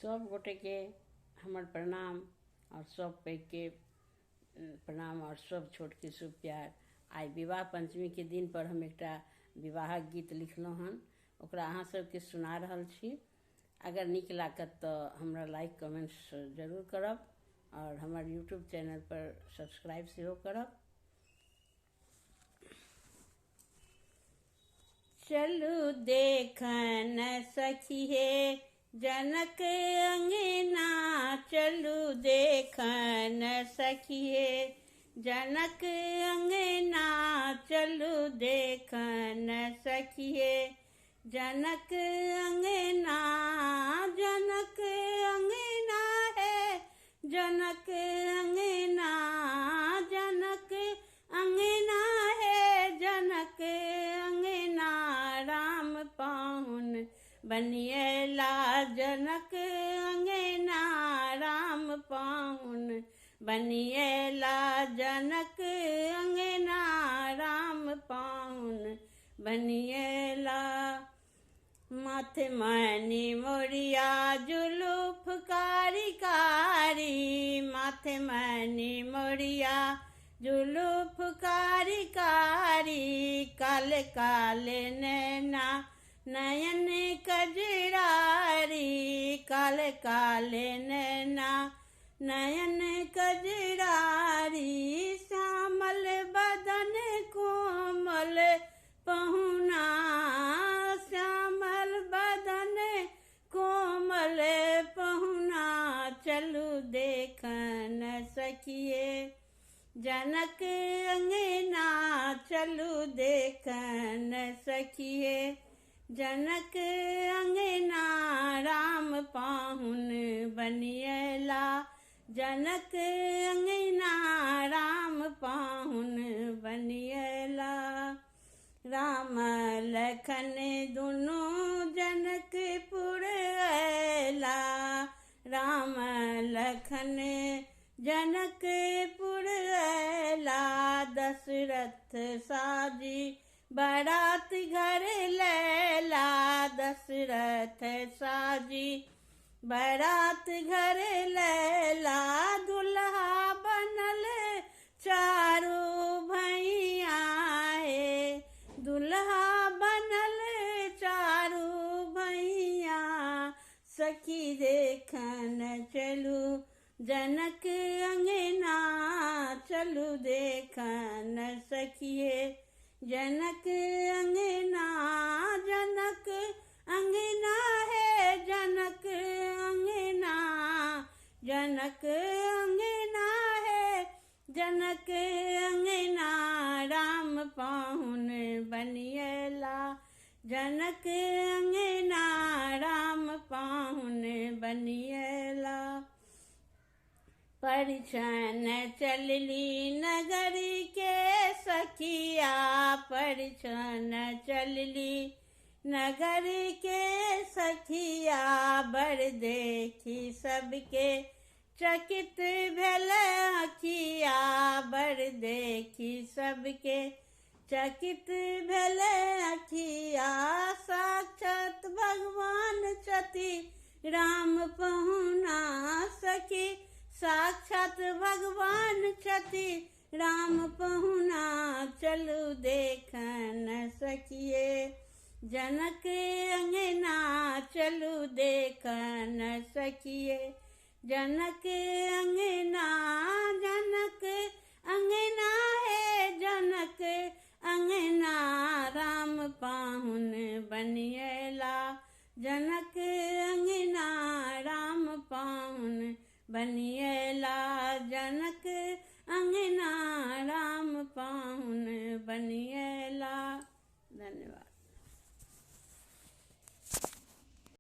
सब गोटे के हमर प्रणाम और सब पैघ के प्रणाम और सब छोट के शुभ प्यार। आइ विवाह पंचमी के दिन पर हम एकटा विवाहक गीत लिखलहुँ हन, ओकरा अहाँ सबके सुना रहल छी। अगर नीक लागत तऽ हमरा लाइक कमेंट्स जरूर करब और हमर यूट्यूब चैनल पर सब्सक्राइब सेहो करब। चलू देखन सखी हे जनक अंगना, चलू देखन सखी हे जनक अंगना, चलू देखन सखी हे जनक अंगना। जनक अंगना है जनक अंगना, जनक अंगना है जनक अंगना। राम पाहुन बनिएला जनक अंगना, राम पाहुन बनिएला जनक अंगना, राम पाहुन बनिएला। माथे मणि मोरिया जुलूफ कारी कारी, माथे मणि मोरिया जुलूफ कारी कारी। काले काले नैना नयन कजरारी, काले काले नैना नयन कजरारी। श्यामल बदन कोमल पहुना, श्यामल बदन कोमल पहुना। चलू देखन सखिए जनक अंगना, चलू देखन सखिए जनक अंगना। राम पाहुन बनिएला जनक अंगना, राम पाहुन बनिएला। राम लखन दुनू जनकपुर अयला, राम लखन जनकपुर अयला। दशरथ साजी बारात घर लैला, दशरथ साजी बारात घर लैला। दुल्हा बनल चारू भैया हे, दुल्हा बनल चारू भैया। सखी देखन चलू जनक अंगना, चलू देखन सखिए जनक अंगना। जनक अंगना है जनक अंगना, जनक अंगना है जनक अंगना। राम पाहुन बनिएला जनक अंगना, राम पाहुन बनिएला। परिछन चलली नगरी के सखिया, परिछन चलली नगरी के सखिया। बड़ देखी सबके चकित भेल अखिया, बड़ देखी सबके चकित भेल अखिया। साक्षात भगवान छथि राम पहुना सखी, साक्षात भगवान छथि राम पहुना। चलू देखन सखिए जनक अंगना, चलू देखन सखिए जनक अंगना। जनक अंगना है जनक अंगना, राम पाहुन बनिएला जनक अंगना, राम पाहुन बनिए